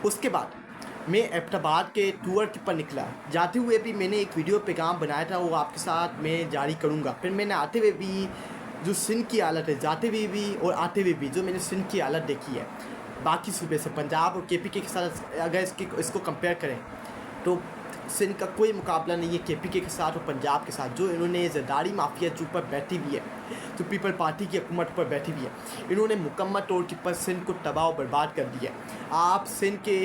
उसके बाद मैं एबटाबाद के टूर पर निकला। जाते हुए भी मैंने एक वीडियो पैगाम बनाया था, वो आपके साथ मैं जारी करूँगा। फिर मैंने आते हुए भी जो सिंध की हालत है, जाते हुए भी और आते हुए भी जो मैंने सिंध की हालत देखी है बाकी सूबे से, पंजाब और केपी के साथ अगर इसको कंपेयर करें तो सिंध का कोई मुकाबला नहीं है केपी के साथ और पंजाब के साथ। जो इन्होंने जरदारी माफिया जो ऊपर बैठी हुई है, जो पीपल पार्टी की हुकूमत पर बैठी हुई है, इन्होंने मुकम्मल तौर पर सिंध को तबाह और बर्बाद कर दिया। आप सिंध के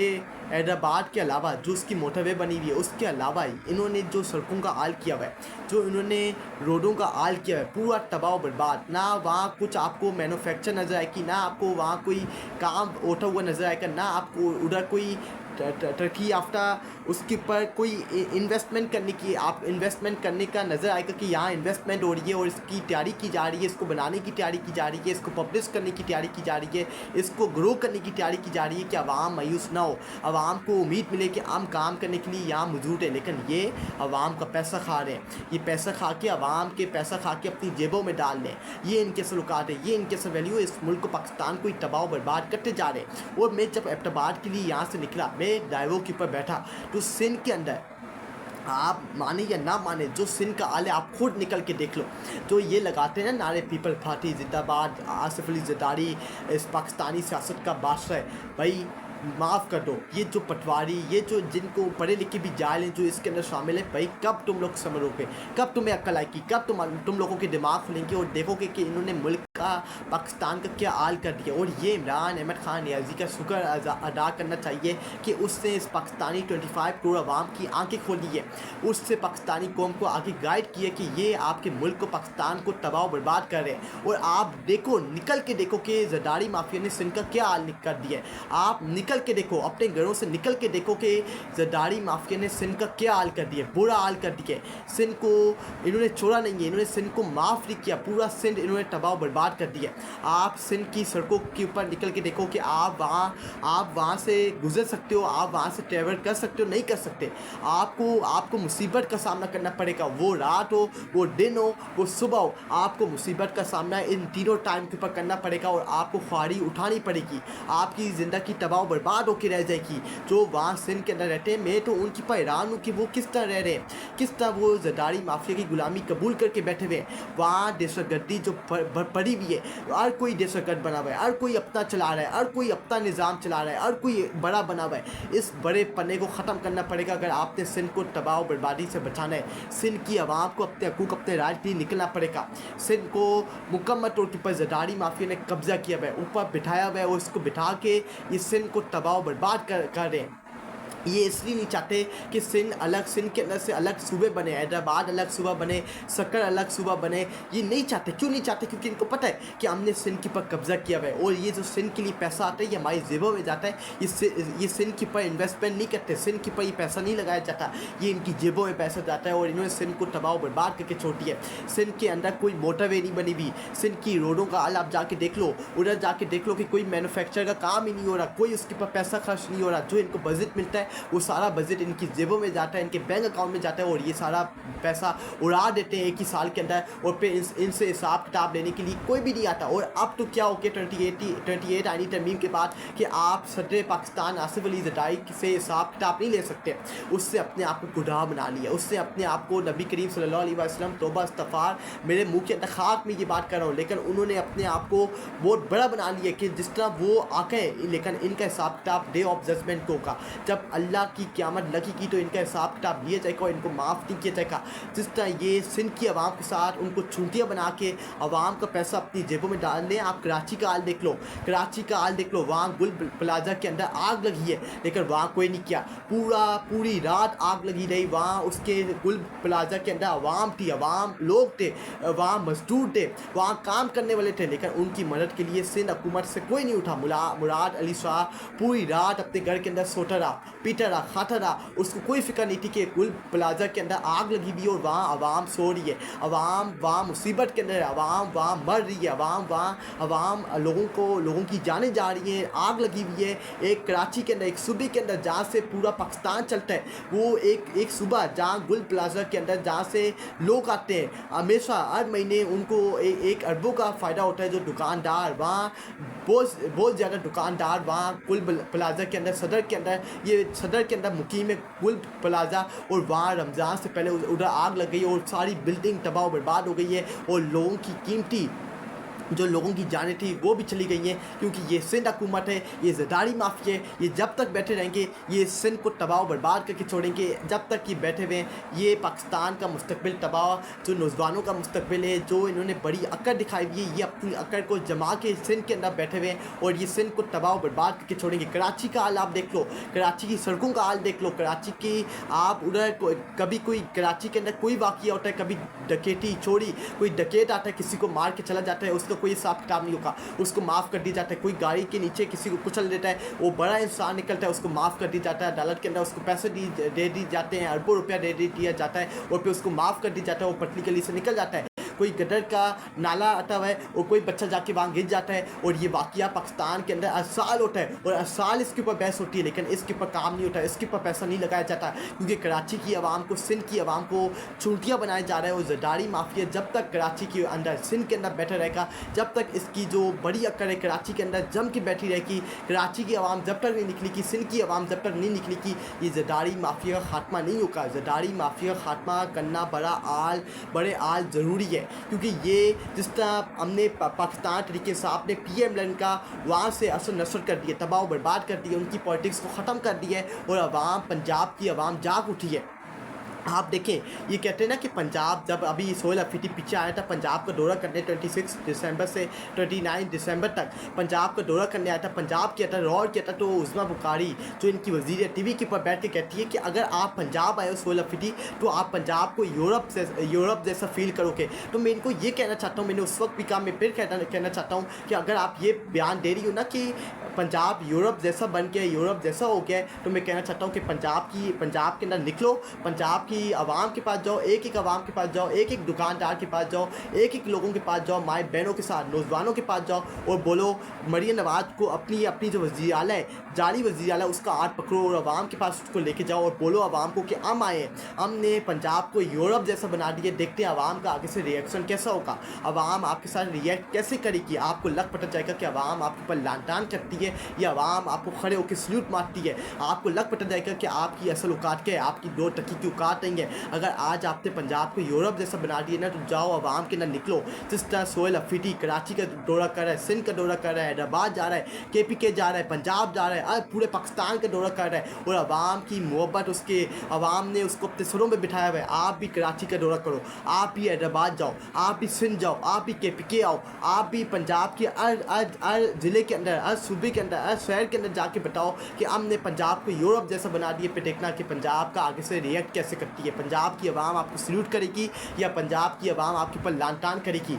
हैदराबाद के अलावा जो उसकी मोटरवे बनी हुई है, उसके अलावा ही इन्होंने जो सड़कों का हाल किया हुआ है, जो इन्होंने रोडों का हाल किया है, पूरा तबाह और बर्बाद। ना वहाँ कुछ आपको मैन्युफैक्चर नज़र आएगी, ना आपको वहाँ कोई काम होता हुआ नज़र आएगा, ना आपको उधर कोई तरक्की याफ्ता उसके ऊपर कोई इन्वेस्टमेंट करने की, आप इन्वेस्टमेंट करने का नज़र आएगा कि यहाँ इन्वेस्टमेंट हो रही है और इसकी तैयारी की जा रही है, इसको बनाने की तैयारी की जा रही है, इसको पब्लिश करने की तैयारी की जा रही है, इसको ग्रो करने की तैयारी की जा रही है कि आवाम मायूस ना हो, आवाम को उम्मीद मिले कि हम काम करने के लिए यहाँ मौजूद है। लेकिन ये आवाम का पैसा खा रहे हैं, ये पैसा खा के, आवाम के पैसा खा के अपनी जेबों में डाल लें। ये इनके सलूकात है, ये इनके वैल्यू, इस मुल्क को, पाकिस्तान को ही तबाह बर्बाद करते जा रहे हैं। और मैं जब एबटाबाद के लिए यहाँ से निकला, मैं ड्राइवर के ऊपर बैठा, तो सिंध के अंदर आप माने या ना माने, जो सिंध का हाल है आप खुद निकल के देख लो। जो ये लगाते हैं ना नारे, पीपल पार्टी जिंदाबाद, आसिफ अली जरदारी इस पाकिस्तानी सियासत का बादशाह है, भाई माफ़ कर दो। ये जो पटवारी, ये जो जिनको पढ़े लिखे भी जाहिल हैं जो इसके अंदर शामिल है, भाई कब तुम लोग समझोगे, कब तुम्हें अक्ल आएगी, कब तुम लोगों के दिमाग खुलेंगे और देखोगे कि इन्होंने मुल्क का, पाकिस्तान का क्या हाल कर दिया। और ये इमरान अहमद खान नियाज़ी का शुक्र अदा करना चाहिए कि उसने इस पाकिस्तानी 25 करोड़ आवाम की आंखें खोली है, उससे पाकिस्तानी कौम को आगे गाइड किया कि ये आपके मुल्क को, पाकिस्तान को तबाह बर्बाद कर रहे हैं। और आप देखो, निकल के देखो कि जरदारी माफिया ने सिंध का क्या हाल कर दिया है। आप निकल के देखो, अपने घरों से निकल के देखो कि जरदारी माफिया ने सिंध का क्या हाल कर दिया, बुरा हाल कर दिया। सिंध को इन्होंने छोड़ा नहीं है, इन्होंने सिंध को माफ़ नहीं किया, पूरा सिंध इन्होंने तबाह बर्बाद कर दिया। आप सिंध की सड़कों के ऊपर निकल के देखो कि आप वहाँ से गुजर सकते हो, आप वहाँ से ट्रैवल कर सकते हो, नहीं कर सकते। आपको मुसीबत का सामना करना पड़ेगा, वो रात हो, वो दिन हो, वो सुबह हो, आपको मुसीबत का सामना इन तीनों टाइम के ऊपर करना पड़ेगा और आपको ख्वारी उठानी पड़ेगी। आपकी ज़िंदगी तबाह बर्बाद होकर रह जाएगी। जो वहाँ सिंध के अंदर रहते हैं, मैं तो उनकी पर हैरान हूँ कि वो किस तरह रह रहे हैं, किस तरह वो जरदारी माफिया की गुलामी कबूल करके बैठे हुए हैं। वहाँ दहशतगर्दी जो पड़ी हुई है, हर कोई दहशतगर्द बना हुआ है, हर कोई अपना चला रहा है, हर कोई अपना निज़ाम चला रहा है, हर कोई बड़ा बना हुआ है। इस बड़े पन्ने को ख़त्म करना पड़ेगा अगर आपने सिंध को तबाह बर्बादी से बचाना है। सिंध की आवाम को अपने हकूक़, अपने राज के लिए निकलना पड़ेगा। सिंध को मुकम्मल तौर पर जरदारी माफिया ने कब्जा किया हुआ है, ऊपर बिठाया हुआ है और उसको बिठा के इस सिंध को तबाह बर्बाद कर रहे हैं। ये इसलिए नहीं चाहते कि सिंध के अंदर से अलग सूबे बने, हैदराबाद अलग सूबा बने, सक्कर अलग सूबा बने। ये नहीं चाहते। क्यों नहीं चाहते? क्योंकि इनको पता है कि हमने सिंध के ऊपर कब्जा किया हुआ है और ये जो सिंध के लिए पैसा आता है ये हमारी जेबों में जाता है। ये सिंध के ऊपर इन्वेस्टमेंट नहीं करते, सिंध के ऊपर ये पैसा नहीं लगाया जाता, ये इनकी जेबों में पैसा जाता है और इन्होंने सिंध को तबाह बर्बाद करके छोड़ दिया है। सिंध के अंदर कोई मोटरवे नहीं बनी हुई, सिंध की रोडों का हाल आप जाके देख लो, उधर जाके देख लो कि कोई मैन्युफैक्चर का काम ही नहीं हो रहा, कोई उसके ऊपर पैसा खर्च नहीं हो रहा। जो इनको बजट मिलता है वो सारा बजट इनकी जेबों में जाता है, इनके बैंक अकाउंट में जाता है और ये सारा पैसा उड़ा देते हैं एक ही साल के अंदर। और फिर इनसे हिसाब किताब लेने के लिए कोई भी नहीं आता। और अब तो क्या हो गया 28 आईनी तरमीम के बाद कि आप सदर पाकिस्तान आसिफ अली जरदारी से हिसाब किताब नहीं ले सकते। उससे अपने आप को गुनाह बना लिया, उससे अपने आप को नबी करीम सल्लल्लाहु अलैहि वसल्लम तौबा इस्तग़फ़ार, मेरे मुँह के अंदर खाक में ये बात कर रहा हूँ, लेकिन उन्होंने अपने आप को बहुत बड़ा बना लिया कि जिस तरह वो आके, लेकिन इनका हिसाब किताब डे ऑफ जजमेंट को होगा। जब अल्लाह की क़यामत लगेगी तो इनका हिसाब किताब लिया जाएगा और इनको माफ़ नहीं किया जाएगा। जिस तरह ये सिंध की आवाम के साथ उनको चूंटियाँ बना के आवाम का पैसा अपनी जेबों में डाल दें। आप कराची का हाल देख लो, कराची का हाल देख लो, वहाँ गुल प्लाजा के अंदर आग लगी है लेकिन वहाँ कोई नहीं किया। पूरी रात आग लगी रही, वहाँ उसके गुल प्लाजा के अंदर आवाम थी, आवाम लोग थे, वहाँ मजदूर थे, वहाँ काम करने वाले थे, लेकिन उनकी मदद के लिए सिंध हुकूमत से कोई नहीं उठा। मुराद अली शाह पूरी रात अपने घर के अंदर सोता रहा, पीटा रहा, खाता रहा, उसको कोई फिक्र नहीं थी कि गुल प्लाजा के अंदर आग लगी हुई है और वहाँ आवाम सो रही है, आवाम वहाँ मुसीबत के अंदर है, आवाम वहाँ मर रही है, आवाम लोगों की जानें जा रही हैं, आग लगी हुई है। एक कराची के अंदर, एक सूबे के अंदर जहाँ से पूरा पाकिस्तान चलता है, वो एक सूबा जहाँ गुल प्लाजा के अंदर जहाँ से लोग आते हैं हमेशा हर महीने, उनको 1 अरबों का फ़ायदा होता है। जो दुकानदार वहाँ बहुत ज़्यादा दुकानदार वहाँ कुल प्लाजा के अंदर, सदर के अंदर, ये सदर के अंदर मुकीम है कुल प्लाजा, और वहाँ रमज़ान से पहले उधर आग लग गई और सारी बिल्डिंग तबाह बर्बाद हो गई है, और लोगों की कीमती जो लोगों की जानें थी वो भी चली गई हैं, क्योंकि ये सिंध हुकूमत है, ये ज़रदारी माफिया है, ये जब तक बैठे रहेंगे ये सिंध को तबाह बर्बाद करके छोड़ेंगे। जब तक ये बैठे हुए हैं ये पाकिस्तान का मुस्तकबिल तबाह, जो नौजवानों का मुस्तकबिल है, जो इन्होंने बड़ी अकड़ दिखाई हुई है, ये अपनी अकड़ को जमा के सिंध के अंदर बैठे हुए हैं और ये सिंध को तबाह बर्बाद करके छोड़ेंगे। कराची का हाल आप देख लो, कराची की सड़कों का हाल देख लो, कराची की आप उधर कभी कोई कराची के अंदर कोई वाक़या होता है, कभी डकैती चोरी, कोई डकैत आता है किसी को मार के चला जाता है, उसका कोई हिसाब किताब नहीं होगा, उसको माफ़ कर दिया जाता है। कोई गाड़ी के नीचे किसी को कुचल देता है, वो बड़ा इंसान निकलता है, उसको माफ़ कर दिया जाता है। अदालत के अंदर उसको पैसे दे दी जाते हैं, अरबों रुपया दे दिया जाता है और फिर उसको माफ़ कर दिया जाता है, वो पटली गली से निकल जाता है। कोई गटर का नाला आता हुआ है और कोई बच्चा जाके वहाँ गिर जाता है, और ये वाक़या पाकिस्तान के अंदर हर साल होता है और हर साल इसके ऊपर बहस होती है, लेकिन इसके ऊपर काम नहीं होता, इसके ऊपर पैसा नहीं लगाया जाता, क्योंकि कराची की आवाम को, सिंध की आवाम को चूंटियाँ बनाया जा रहा है। और ज़रदारी माफिया जब तक कराची के अंदर, सिंध के अंदर बैठा रहेगा, जब तक इसकी जो बड़ी अकड़ है कराची के अंदर जम के बैठी रहेगी, कराची की आवाम जब तक नहीं निकलेगी, सिंध की आवाम जब तक नहीं निकलेगी, ये ज़रदारी माफिया का खात्मा नहीं होगा। ज़रदारी माफिया का खात्मा करना बड़े आल ज़रूरी है, क्योंकि ये जिस तरह हमने पाकिस्तान तरीके से आपने पीएम लाइन का वहाँ से असर नसर कर दिया, तबाह बर्बाद कर दिया, उनकी पॉलिटिक्स को ख़त्म कर दिया है, और आवाम, पंजाब की आवाम जाग उठी है। आप देखें, ये कहते हैं ना कि पंजाब जब अभी सोहेल अफरीदी पीछे आया था पंजाब का दौरा करने 26 दिसंबर से 29 दिसंबर तक पंजाब का दौरा करने आया था, पंजाब किया था, रॉल किया था, तो उस्मा बुखारी जो इनकी वज़ीर है टीवी के ऊपर बैठ के कहती है कि अगर आप पंजाब आए हो सोहेल अफरीदी, तो आप पंजाब को यूरोप जैसा फील करोगे। तो मैं इनको ये कहना चाहता हूँ, मैंने उस वक्त भी कहा, मैं फिर कहना चाहता हूँ कि अगर आप ये बयान दे रही हो ना कि पंजाब यूरोप जैसा बन के यूरोप जैसा हो गया है, तो मैं कहना चाहता हूँ कि पंजाब के अंदर निकलो, पंजाब की आवाम के पास जाओ, एक आवाम के पास जाओ, एक दुकानदार के पास जाओ, एक लोगों के पास जाओ, माए बहनों के साथ, नौजवानों के पास जाओ और बोलो मरियम नवाज़ को अपनी जो वज़ीर आला है, जारी वज़ीर आला, उसका हाथ पकड़ो और आवाम के पास उसको लेके जाओ और बोलो आवाम को कि हम आए, हमने पंजाब को यूरोप जैसा बना दिया, देखते हैं आवाम का आगे से रिएक्शन कैसा होगा, आवाम आपके साथ रिएक्ट कैसे करेगी। आपको लग पता जाएगा कि आवाम आपके ऊपर लानतान करती है या आवाम आपको खड़े होकर सल्यूट मारती है। आपको लग पता जाएगा कि आपकी असल औकात क्या है, आपकी दो टकी की औकात नहीं है। अगर आज आपने पंजाब को यूरोप जैसा बना दिया ना, तो जाओ आवाम के ना निकलो। जिस तरह सोहेल अफरीदी कराची का दौरा कर रहा है, सिंध का दौरा कर रहा है, हैदराबाद जा रहा है, KPK जा रहा है, पंजाब जा रहा है, पूरे पाकिस्तान का दौरा कर रहा है, और आवाम की मोहब्बत उसके आवाम ने उसको अपने सरों में बिठाया हुआ है। आप भी कराची का दौरा करो, आप भी हैदराबाद जाओ, आप भी सिंध जाओ, आप भी KPK आओ, आप भी पंजाब के हर ज़िले के अंदर, हर सूबे के अंदर, हर शहर के अंदर जाके बताओ कि हमने पंजाब को यूरोप जैसा बना दिया। पे देखना कि पंजाब का आगे से रिएक्ट कैसे करती है, पंजाब की आवाम आपको सल्यूट करेगी या पंजाब की आवाम आपके ऊपर लानतान करेगी।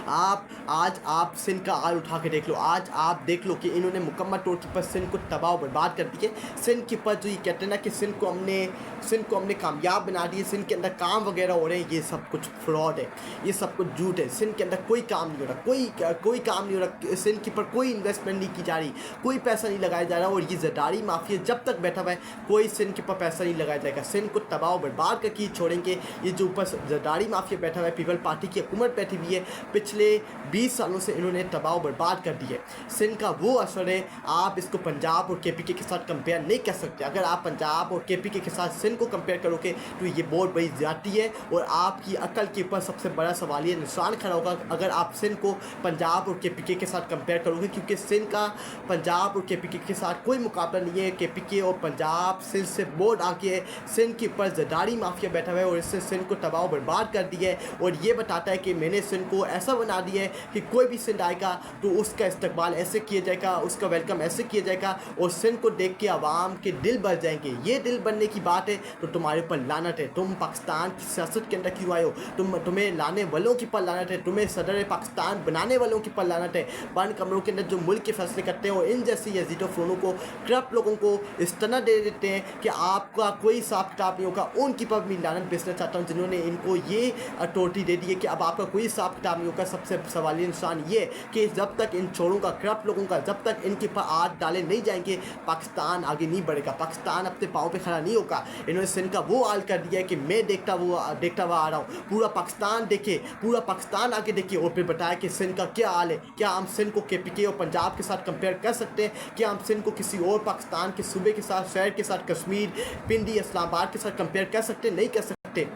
आप सिंध का हाल उठा के देख लो, आज आप देख लो कि इन्होंने मुकम्मल तौर पर सिंध को तबाह बर्बाद कर दिए। सिंध के ऊपर जो ये कहते हैं ना कि सिंध को हमने कामयाब बना दिए, सिंध के अंदर काम वगैरह हो रहे हैं, ये सब कुछ फ्रॉड है, ये सब कुछ झूठ है। सिंध के अंदर कोई काम नहीं हो रहा, कोई काम नहीं हो रहा, सिंध के ऊपर कोई इन्वेस्टमेंट नहीं की जा रही, कोई पैसा नहीं लगाया जा रहा, और ये ज़रदारी माफिया जब तक बैठा हुआ है कोई सिंध के ऊपर पैसा नहीं लगाया जाएगा। सिंध को तबाह बर्बाद करके छोड़ेंगे। ये जो ऊपर ज़रदारी माफिया बैठा हुआ है, पीपल पार्टी की हुकूमत बैठी हुई है, पिछले 20 सालों से इन्होंने तबाह बर्बाद कर दी है। सिंध का वो असर है, आप इसको पंजाब और KPK के साथ कंपेयर नहीं कर सकते। अगर आप पंजाब और KPK के साथ सिंध को कंपेयर करोगे तो ये बहुत बड़ी ज़्यादती है, और आपकी अकल के ऊपर सबसे बड़ा सवाल ये निशान खड़ा होगा अगर आप सिंध को पंजाब और KPK के साथ कंपेयर करोगे, क्योंकि सिंध का पंजाब और KPK के साथ कोई मुकाबला नहीं है। KPK और पंजाब सिंध से बहुत आगे है। सिंध के ऊपर ज़रदारी माफिया बैठा हुआ है और इससे सिंध को तबाह बर्बाद कर दिया है, और ये बताता है कि मैंने सिंध को ऐसा बना दिया है कि कोई भी सिंध आएगा तो उसका इस्तकबाल ऐसे किया जाएगा, उसका वेलकम ऐसे किया जाएगा, और सिंध को देख के आवाम के दिल भर जाएंगे। ये दिल बनने की बात है तो तुम्हारे ऊपर लानत है। तुम पाकिस्तान की सियासत के अंदर क्यों आए हो? तुम्हें लाने वालों की पर लानत है, तुम्हें सदर पाकिस्तान बनाने वालों की पर लानत है। बंद कमरों के अंदर जो मुल्क के फैसले करते हैं और इन जैसी यजीदो फ़ोनों को, करप्ट लोगों को इस तरह दे देते हैं कि आपका कोई हिसाब किताब नहीं होगा। उनकी पर भी लानत बेचना चाहता हूँ जिन्होंने इनको ये अथॉरिटी दे दी है कि अब आपका कोई हिसाब किताब नहीं होगा। का सबसे सवालिया निशान ये कि जब तक इन चोरों का, करप्ट लोगों का, जब तक इनके पर हाथ डाले नहीं जाएंगे, पाकिस्तान आगे नहीं बढ़ेगा, पाकिस्तान अपने पाँव पे खड़ा नहीं होगा। इन्होंने सिंध का वो हाल कर दिया है कि मैं देखता हुआ आ रहा हूँ, पूरा पाकिस्तान देखे, पूरा पाकिस्तान आगे देखे और फिर बताया कि सिंध का क्या हाल है। क्या हम सिंध को KPK और पंजाब के साथ कंपेयर कर सकते हैं? क्या हम सिंध को किसी और पाकिस्तान के सूबे के साथ, शहर के साथ, कश्मीर, पिंडी, इस्लामाबाद के साथ कंपेयर कर सकते? नहीं कर सकते।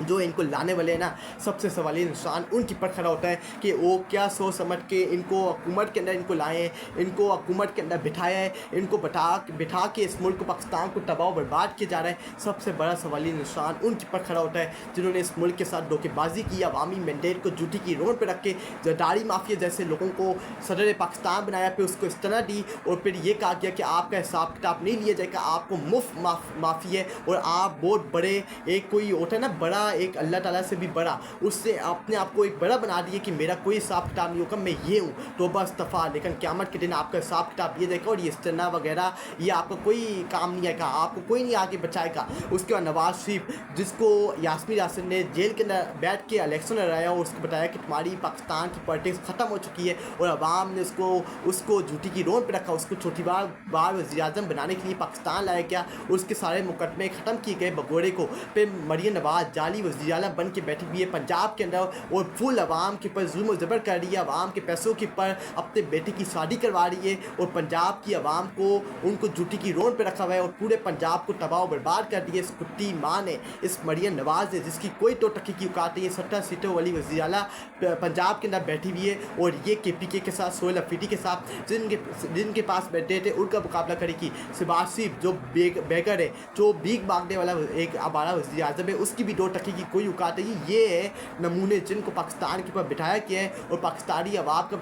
जो इनको लाने वाले हैं ना, सबसे सवालिया निशान उनकी पर खड़ा होता है कि वो क्या सोच समझ के इनको हुकूमत के अंदर इनको लाए हैं, इनको हुकूमत के अंदर बिठाया है, इनको बिठा के इस मुल्क को, पाकिस्तान को तबाह बर्बाद किया जा रहा है। सबसे बड़ा सवालिया निशान उनकी पर खड़ा होता है जिन्होंने इस मुल्क के साथ धोखेबाजी की, अवामी मैंडेट को जूठी की रोड पर रख के जरदारी माफिया जैसे लोगों को सदर पाकिस्तान बनाया, फिर उसको इस तरह दी और फिर ये कहा गया कि आपका हिसाब किताब नहीं लिया जाएगा, आपको मुफ्त माफ़ी है और आप बहुत बड़े, एक कोई होता है ना बड़ा, एक अल्लाह ताला से भी बड़ा, उससे अपने आप को एक बड़ा बना दिए कि मेरा कोई हिसाब किताब नहीं होगा, मैं ये हूँ, तो बस तफ़ा। लेकिन क़यामत के दिन आपका हिसाब किताब ये देगा और ये इस्तना वगैरह ये आपका कोई काम नहीं आएगा, आपको कोई नहीं आगे बचाएगा। उसके बाद नवाज शरीफ, जिसको यास्मीन यासिन ने जेल के अंदर बैठ के इलेक्शन लड़ाया और उसको बताया कि तुम्हारी पाकिस्तान की पॉलिटिक्स ख़त्म हो चुकी है और अवाम ने उसको झूठी की रोड पर रखा, उसको छोटी बार वज़ीर-ए-आज़म बनाने के लिए पाकिस्तान लाया गया, उसके सारे मुकदमे ख़त्म किए गए भगोड़े को। फिर मरियम नवाज जाली वज़ीर आला बन के बैठी हुई है पंजाब के अंदर और फुल अवाम के ऊपर जुल्म ज़बर कर रही है, अवाम के पैसों के ऊपर अपने बेटे की शादी करवा रही है और पंजाब की अवाम को उनको झूठी की रोड पर रखा हुआ है और पूरे पंजाब को तबाह बर्बाद कर दिया इस कुत्ती माँ ने, इस मरियम नवाज ने, जिसकी कोई तो टक्की की औकात नहीं है। 17 सीटों वाली वज़ीर आला पंजाब के अंदर बैठी हुई है और ये KPK के साथ, सोहेल अफरीदी के साथ जिनके पास बैठे थे उनका मुकाबला करेगी। शहबाज शरीफ जो बेगर है, जो भीख मांगने वाला एक आवारा वज़ीर आज़म है, उसकी भी 2 टक्की की कोई औकात नहीं। ये है नमूने जिनको पाकिस्तान के ऊपर बिठाया गया है और पाकिस्तानी अवाम के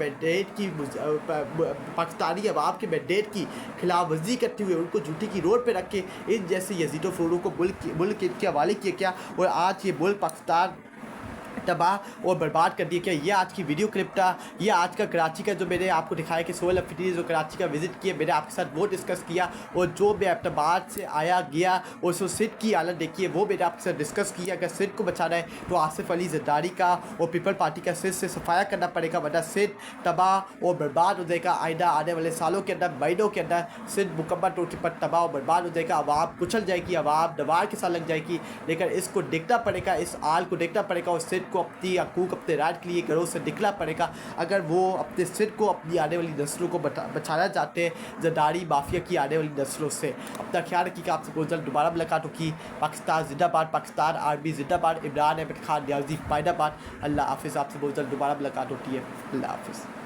मैंडेट की खिलाफ वर्जी करते हुए उनको झूठी की रोड पे रख के इन जैसे यजीदो फरूर को मुल्क के हवाले किया गया और आज ये मुल्क पाकिस्तान तबाह और बर्बाद कर दिया। क्या ये आज की वीडियो क्लिप था, ये आज का कराची का जो मैंने आपको दिखाया कि सोहेल अफरीदी जो कराची का विज़िट किया, मैंने आपके साथ वो डिस्कस किया और जो मैं एबटाबाद से आया गया और जो सिंध की हालत देखी है वो मैंने आपके साथ डिस्कस किया। अगर सिंध को बचाना है तो आसिफ अली जरदारी का और पीपल पार्टी का सिंध से सफाया करना पड़ेगा, वरना सिंध तबाह और बर्बाद हो जाएगा। आइंदा आने वाले सालों के अंदर, महीनों के अंदर सिंध मुकम्मल तौर पर तबाह और बर्बाद हो जाएगा, आवाम कुचल जाएगी, आवाम दवार के साथ लग जाएगी। लेकिन इसको देखना पड़ेगा, इस हाल को देखना पड़ेगा और सिंध को अपनी हकूक, अपने राइट के लिए घरों से निकला पड़ेगा। अगर वो अपने सिर को, अपनी आने वाली नस्लों को बचाना चाहते हैं जरदारी माफिया की आने वाली नस्लों से। अपना ख्याल रखिएगा। आपसे बहुत जल्द दोबारा मुलाकात होगी। पाकिस्तान जिंदाबाद, पाकिस्तान आर्मी जिंदाबाद, इमरान अहमद खान नियाज़ी फायदाबाद। अल्लाह हाफिज़। आपसे बहुत जल्द दोबारा मुलाकात होती है। अल्लाह हाफिज़।